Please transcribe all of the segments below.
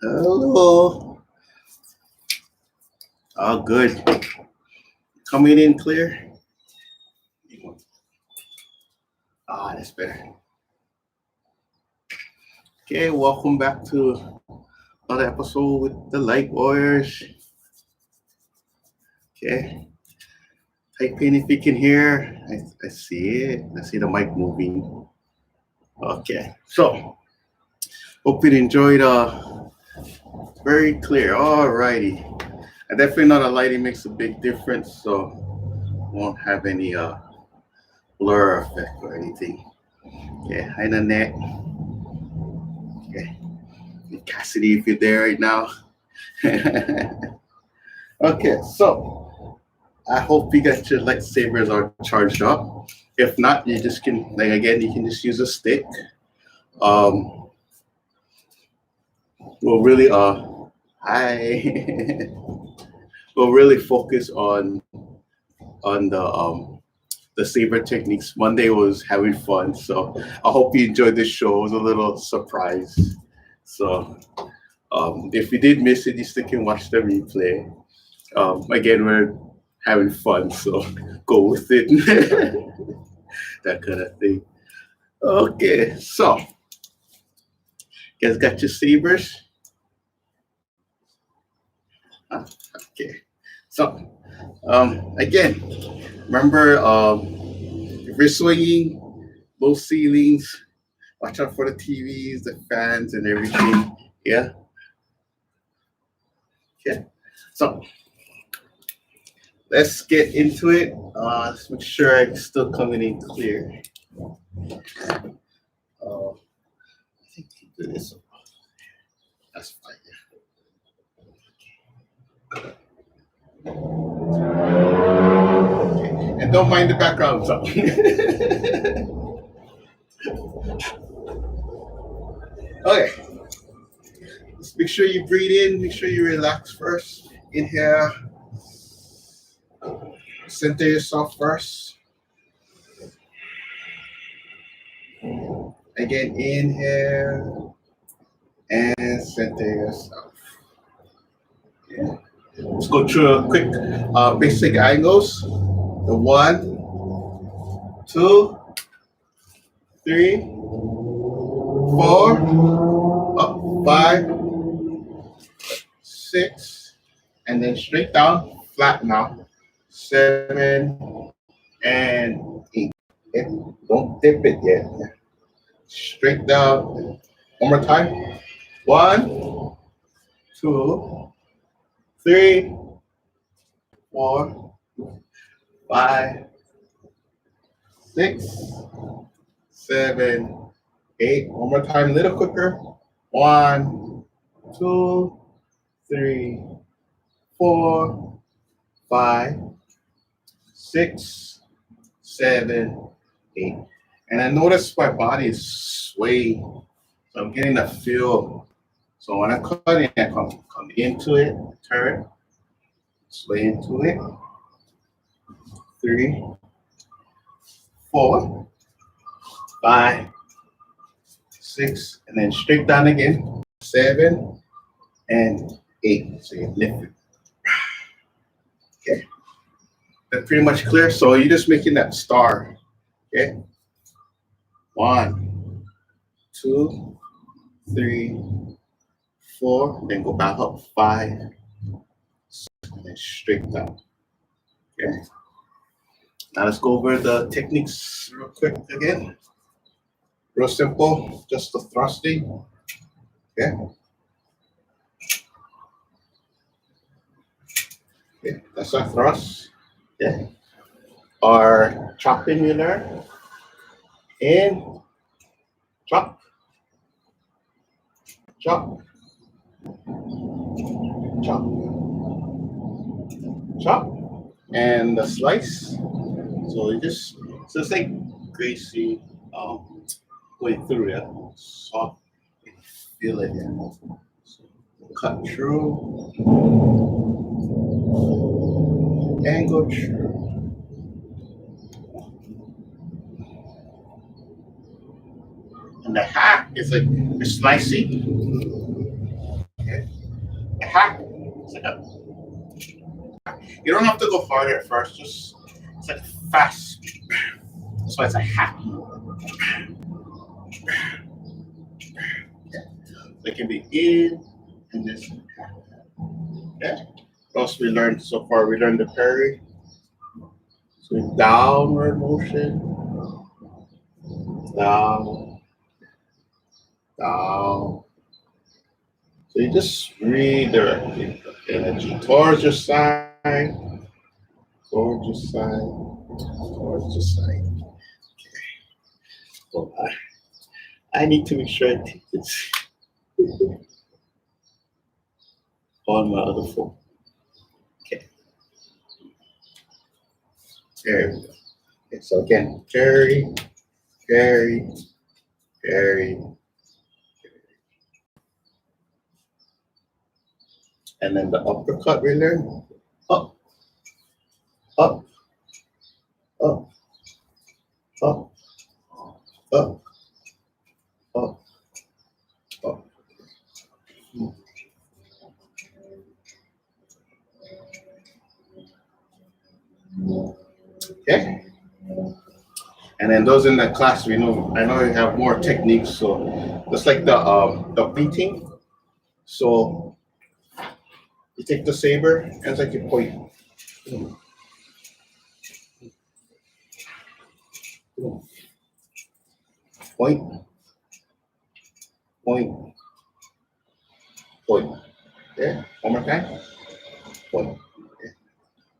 Hello. All good. Coming in clear. That's better. Okay, welcome back to another episode with the Light Warriors. Okay. Type in if you can hear. I see it. I see the mic moving. Okay. So, hope you enjoyed. Very clear. All righty. And definitely not a lighting makes a big difference, so won't have any blur effect or anything. Yeah, hi Nanette. Okay. Cassidy, if you're there right now. Okay, so I hope you got your lightsabers are charged up. If not, you just can, like again, you can just use a stick. We'll really we'll really focus on the saber techniques. Monday was having fun, so I hope you enjoyed this show. It was a little surprise. So if you did miss it, you still can watch the replay. Again, we're having fun, so go with it. That kind of thing. Okay, so you guys got your sabers? Okay, so again, remember if you're swinging, low ceilings, watch out for the TVs, the fans, and everything. Yeah. Okay. So let's get into it. Let's make sure I'm still coming in clear. I think we do this. That's fine. Yeah. Okay. And don't mind the background sound. Okay. Just make sure you breathe in. Make sure you relax first. Inhale. Center yourself first. Again, inhale and center yourself. Yeah. Let's go through a quick basic angles. The 1, 2, 3, 4, up 5, 6, and then straight down, flat now. 7 and 8. Okay. Don't dip it yet. Straight down. One more time. 1, 2, 3, 4, 5, 6, 7, 8. One more time, a little quicker. 1, 2, 3, 4, 5, 6, 7, 8. And I notice my body is swaying. So I'm getting a feel. So when I cut in, I come into it, turn, sway into it. 3, 4, 5, 6, and then straight down again. 7 and 8. So you lift it. Okay. That's pretty much clear. So you're just making that star. Okay. 1, 2, 3, 4. Then go back up. 5, 6, and then straight down. Okay. Now let's go over the techniques real quick again. Real simple, just the thrusting. Okay. Okay, that's our thrust. Okay. Our chopping we learn. In, chop, chop, chop, chop, and the slice. So it's like greasy, going through it, soft, feel it. Yeah. So cut through and go through. And the hack is like a slicing. Okay. A hack. It's like a. You don't have to go farther at first. Just it's like fast. That's why it's a hack. It can be in and this. Okay. What else we learned so far? We learned the parry. So downward motion, down, down. So you just redirect the energy towards your side, towards your side, towards your side. Okay. Well, I need to make sure I take this on my other phone. Okay. There we go. Okay, so again, carry, carry, carry. And then the uppercut we learn. Up, up, up, up, up, up, up. Okay. And then those in the class, I know you have more techniques. So just like the beating. So you take the saber and it's like you point. Point, point, point. Yeah, one more time. Point. Yeah.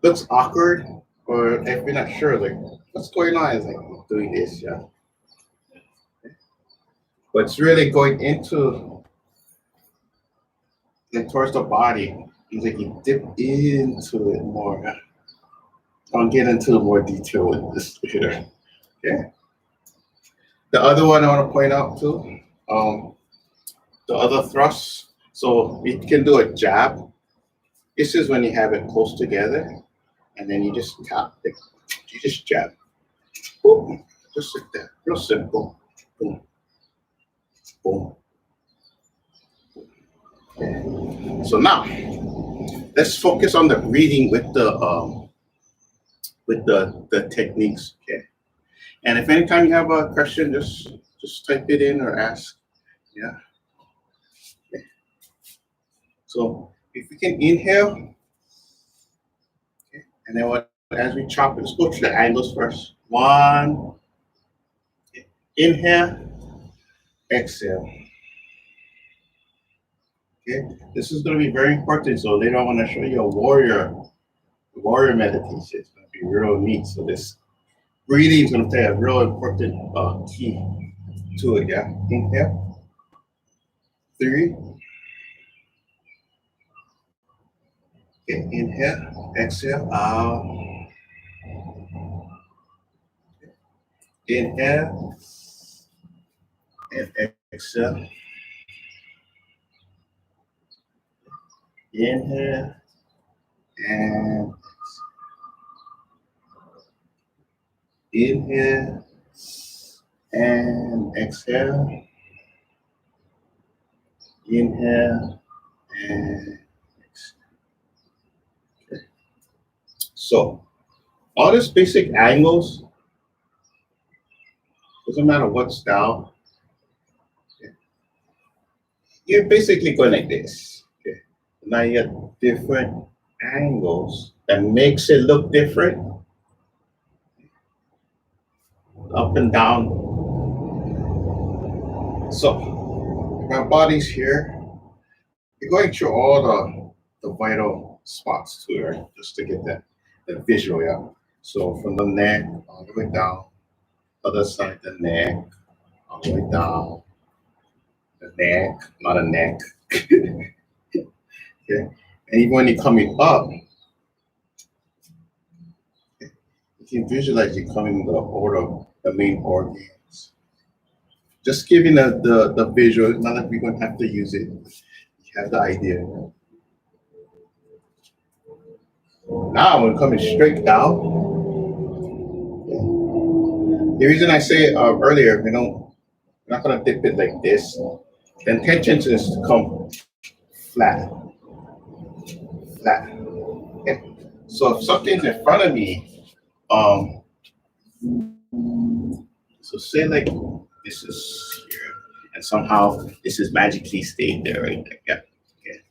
Looks awkward, or if you're not sure, like what's going on, it's like doing this, yeah. But it's really going into and towards the body. It's like you dip into it more. I'll get into more detail with this later. Okay. The other one I want to point out too, the other thrust. So we can do a jab. This is when you have it close together, and then you just tap it. You just jab. Boom. Just like that. Real simple. Boom. Boom. Okay. So now let's focus on the breathing with the techniques. Okay. And if anytime you have a question, just type it in or ask. Yeah. Okay. So if we can inhale, okay, and then as we chop, let's go through the angles first. One. Okay. Inhale. Exhale. Okay. This is going to be very important. So later I want to show you a warrior meditation. It's going to be real neat. So this breathing is going to play a real important key to it. Yeah. Inhale. 3. Okay. Inhale. Exhale. Out. Inhale. And exhale. Inhale. And inhale. And exhale. Inhale and exhale. Okay. So all these basic angles, doesn't matter what style, okay, you're basically going like this. Okay. Now you got different angles that makes it look different. Up and down. So my body's here. You're going through all the vital spots too, right? Just to get that visual, yeah. So from the neck all the way down, other side the neck, all the way down, the neck, not a neck. Okay. And even when you're coming up, you can visualize you coming in the order, the main organs. Just giving the visual, not that we're going to have to use it. You have the idea. Now we're coming straight down. The reason I say earlier, we're not going to dip it like this. The intention is to come flat, flat. Okay? So if something's in front of me, um, so say like this is here, and somehow this is magically stayed there, right there. Yeah. Okay.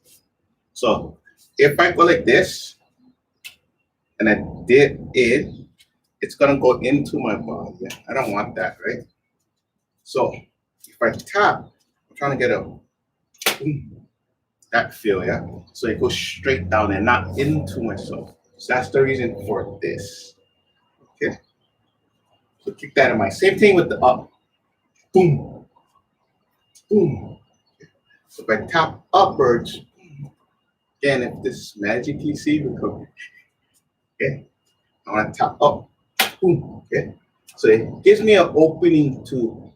So if I go like this and I dip it, it's gonna go into my body. Yeah. I don't want that, right? So if I tap, I'm trying to get a that feel, yeah. So it goes straight down and not into myself. So that's the reason for this. Okay. So keep that in mind. Same thing with the up. Boom. Boom. So if I tap upwards, again, if this magically Saber comes, okay, I want to tap up. Boom. Okay. So it gives me an opening to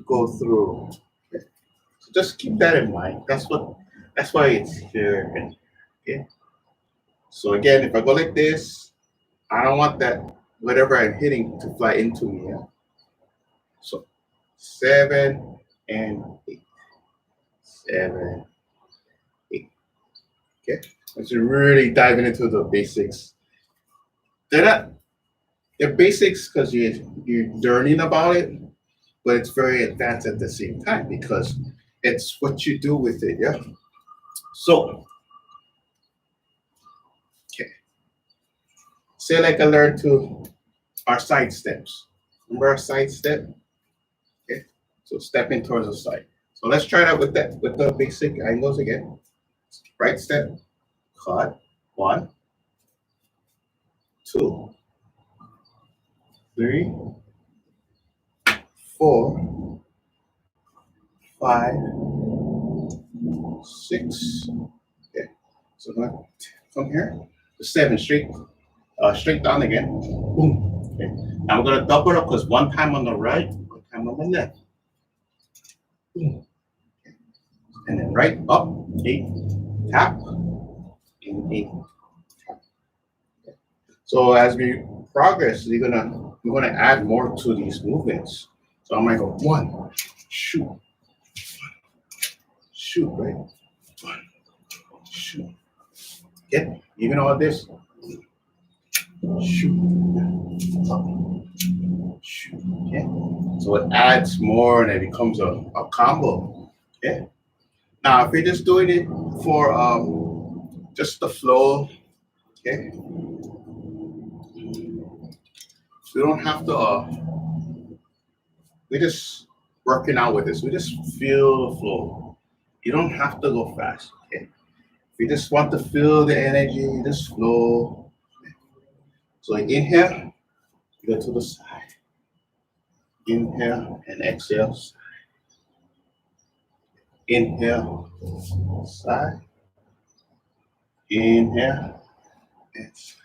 go through. Okay. So just keep that in mind. That's why it's here. Okay. So again, if I go like this, I don't want that whatever I'm hitting to fly into me. Yeah? So 7 and 8. 7, 8. Okay. Let's really diving into the basics. They're basics because you're learning about it, but it's very advanced at the same time because it's what you do with it. Yeah. So okay. Say like I learned to our side steps. Remember our side step? Okay. So stepping towards the side. So let's try that with the basic angles again. Right step, cut, 1, 2, 3, 4, 5, 6. Okay. So I'm gonna come here to 7 straight down again. Boom. Okay. Now we're gonna double up because one time on the right, one time on the left. Boom. Okay. And then right up, 8, tap, and 8, tap. Okay. So as we progress, we're gonna add more to these movements. So I might go 1, shoot, shoot, right? 1, shoot. Get even all this. Shoot. Shoot. Okay. So it adds more and it becomes a combo. Okay. Now if you're just doing it for just the flow, okay. We don't have to we're just working out with this. We just feel the flow. You don't have to go fast. Okay. If you just want to feel the energy, just flow. So inhale, you go to the side. Inhale and exhale. Inhale, side. Inhale, exhale.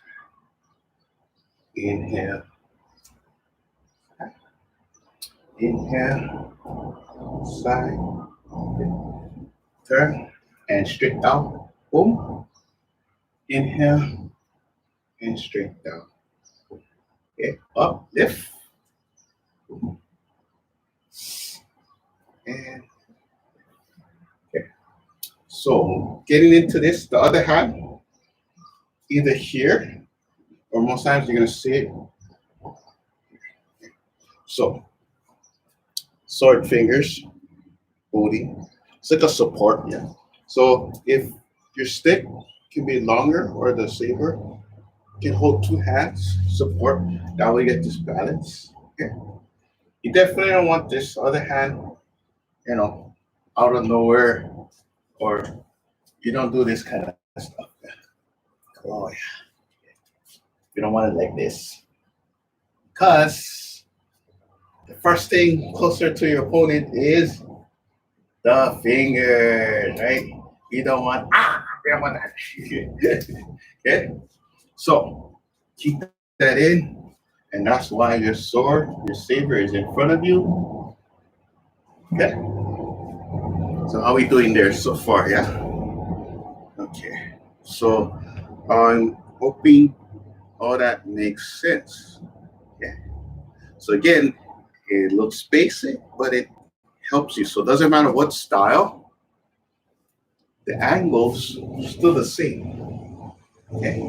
Inhale. Inhale, side. Turn and straight down. Boom. Inhale and straight down. Okay, up, lift. And okay. So getting into this, the other hand, either here or most times you're gonna see it. So sword fingers, holding. It's like a support, yeah. So if your stick can be longer or the saber, you can hold 2 hands, support. That way you get this balance. Okay. You definitely don't want this other hand out of nowhere, or you don't do this kind of stuff. Oh, yeah. You don't want it like this. Because the first thing closer to your opponent is the fingers, right? You don't want, you don't want that. Okay? So keep that in, and that's why your sword, your saber is in front of you. Okay? So how are we doing there so far, yeah? Okay. So I'm hoping all that makes sense. Okay. So again, it looks basic, but it helps you. So it doesn't matter what style, the angles are still the same. Okay.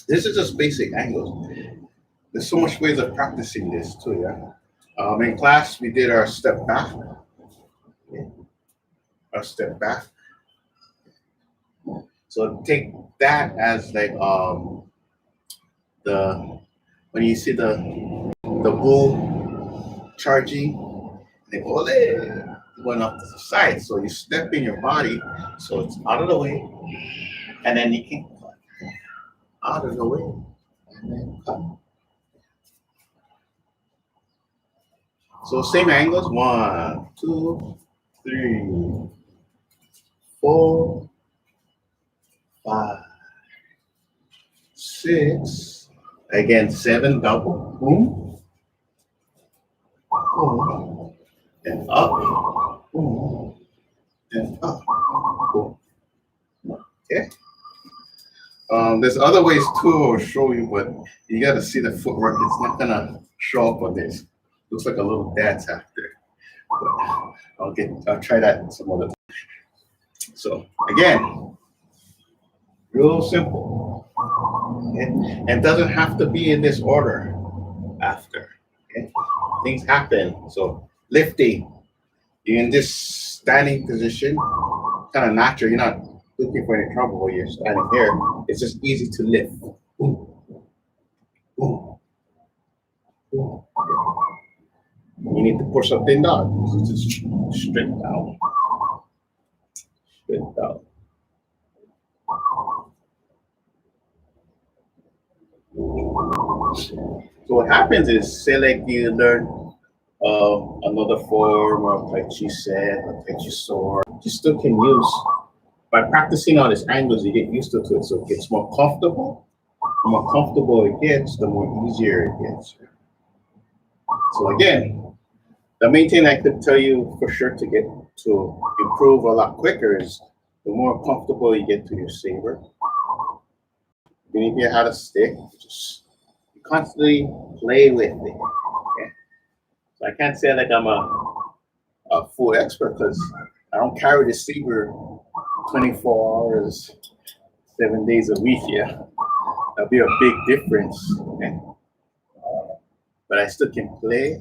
This is just basic angles. There's so much ways of practicing this too, yeah. In class, we did our step back. Okay. Our step back. So take that as like the when you see the bull charging, they go there, going off to the side. So you step in your body, so it's out of the way, and then you can cut out of the way, and then cut. So same angles, 1, 2, 3, 4, 5, 6. Again, 7 double, boom, boom, and up, boom, and up, boom. Okay. There's other ways too I'll show you, but you got to see the footwork. It's not gonna show up on this. Looks like a little dance after. But I'll try that some other time. So again, real simple. Okay? And it doesn't have to be in this order after. Okay? Things happen. So lifting, you're in this standing position, kind of natural. You're not looking for any trouble while you're standing here. It's just easy to lift. Boom. Boom. Boom. You need to push something down. It's just straight down. Straight down. So what happens is, say like you learn another form of Tai Chi set, or Tai Chi sword, you still can use. By practicing all these angles, you get used to it, so it gets more comfortable. The more comfortable it gets, the more easier it gets. So again, the main thing I could tell you for sure to get to improve a lot quicker is the more comfortable you get to your saber. You need to know how to stick, just constantly play with it. Okay? So I can't say like I'm a full expert because I don't carry the saber 24 hours, 7 days a week. Yeah, that'll be a big difference. Okay? But I still can play,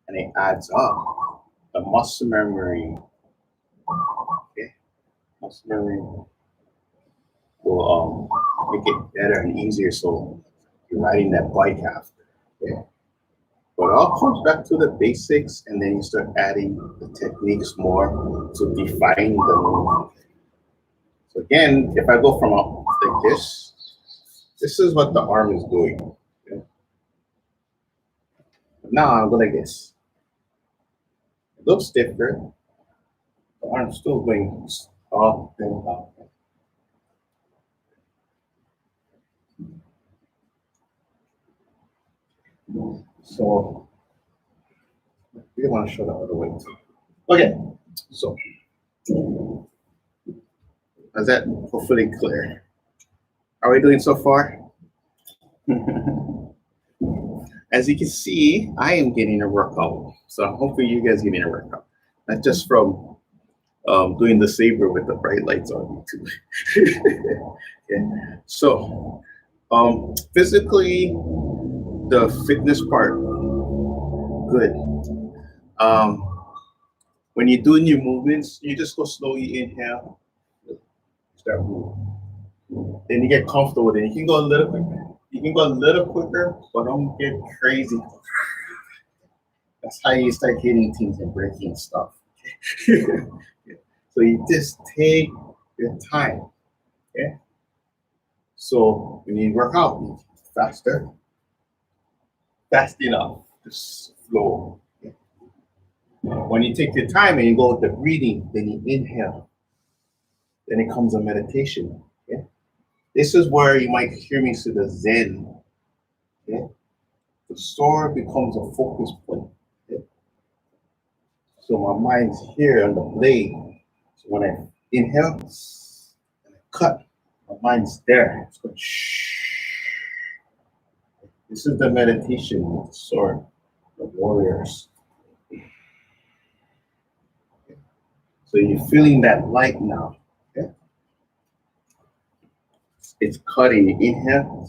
and it adds up. The muscle memory, okay, muscle memory will make it better and easier. So you're riding that bike after. Okay? But it all comes back to the basics, and then you start adding the techniques more to define the move. So again, if I go from like this is what the arm is doing. Okay? Now I'll go like this. It looks different. The arm's still going up and up. So we want to show the other way too. Okay, so is that hopefully clear? Are we doing so far? As you can see, I am getting a workout. So hopefully you guys getting a workout. Not just from doing the saber with the bright lights on too. Okay. So physically, the fitness part, good. When you're doing your movements, you just go slowly inhale, start moving. Then you get comfortable. Then you can go a little quicker. You can go a little quicker, but don't get crazy. That's how you start hitting things and breaking stuff. So you just take your time. Okay? So when you work out, you faster, fast enough, just flow. Okay? When you take your time and you go with the breathing, then you inhale. Then it comes a meditation. Okay? This is where you might hear me say the Zen. Okay? The sword becomes a focus point. Okay? So my mind's here on the blade. So when I inhale and I cut, my mind's there. It's going shh. This is the meditation with the sword, the warriors. So you're feeling that light now. Okay? It's cutting. Inhale.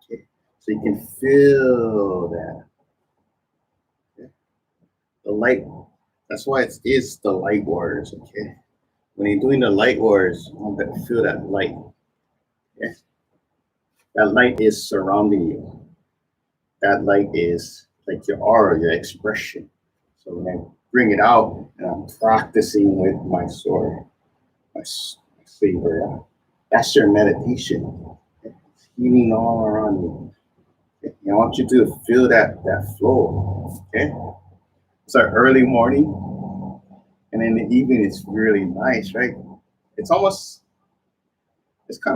Okay. So you can feel that. Okay? The light. That's why it is the light warriors. Okay. When you're doing the light warriors, you want to feel that light. Okay? That light is surrounding you. That light is like your aura, your expression. So when I bring it out and I'm practicing with my sword, my saber, that's your meditation. It's healing all around you. Okay? I want you to feel that flow. Okay? It's an early morning, and in the evening it's really nice, right? It's kind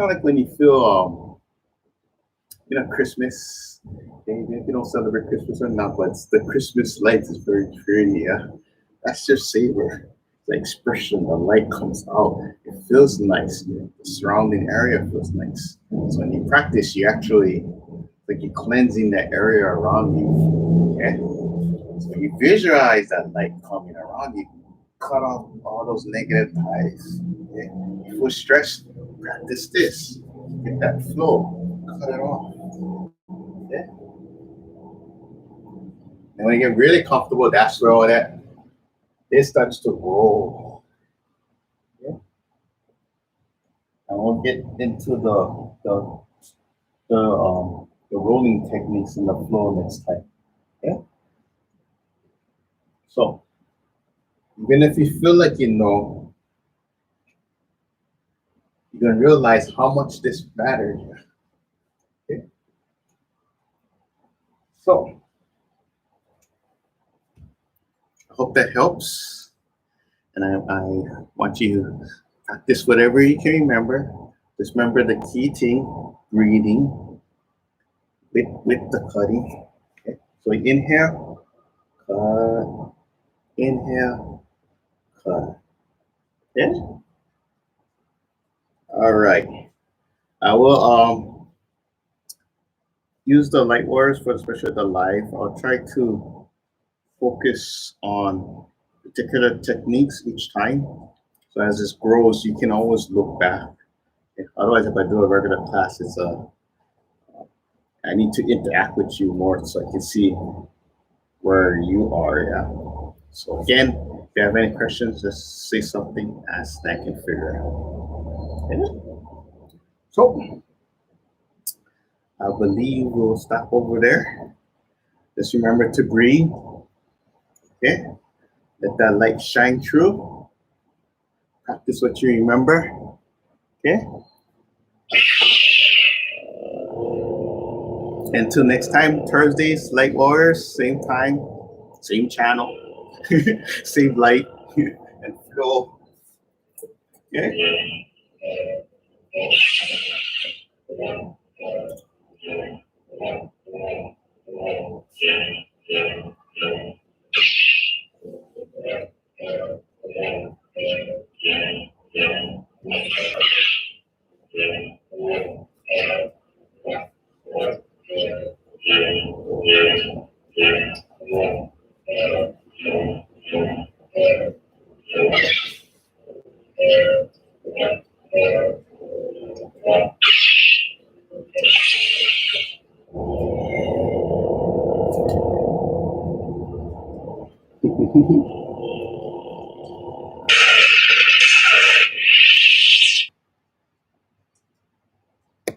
of like when you feel Christmas. Even if you don't celebrate Christmas or not, but the Christmas lights is very pretty. Yeah, that's your saber. The expression, the light comes out. It feels nice. The surrounding area feels nice. So when you practice, you actually like you're cleansing that area around you. Okay. So you visualize that light coming around you. Cut off all those negative ties. Okay. If you're stressed, practice this. Get that flow. Cut it off. Yeah. And when you get really comfortable, that's where all that it starts to roll. Yeah. And we'll get into the rolling techniques in the flow next time. Yeah. So even if you feel like you're gonna realize how much this matters. Okay. So I hope that helps. And I want you to practice whatever you can remember. Just remember the key thing, breathing with the cutting. Okay. So inhale, cut, inhale, cut. Yeah. All right. I will use the light words for especially the live. I'll try to focus on particular techniques each time. So as this grows, you can always look back. Okay? Otherwise, if I do a regular class, I need to interact with you more so I can see where you are. Yeah. So again, if you have any questions, just say something, ask, and I can figure it out. Yeah. So I believe we'll stop over there. Just remember to breathe. Okay. Let that light shine through. Practice what you remember. Okay. Until next time, Thursdays, Light Warriors, same time, same channel, same light and flow. Okay.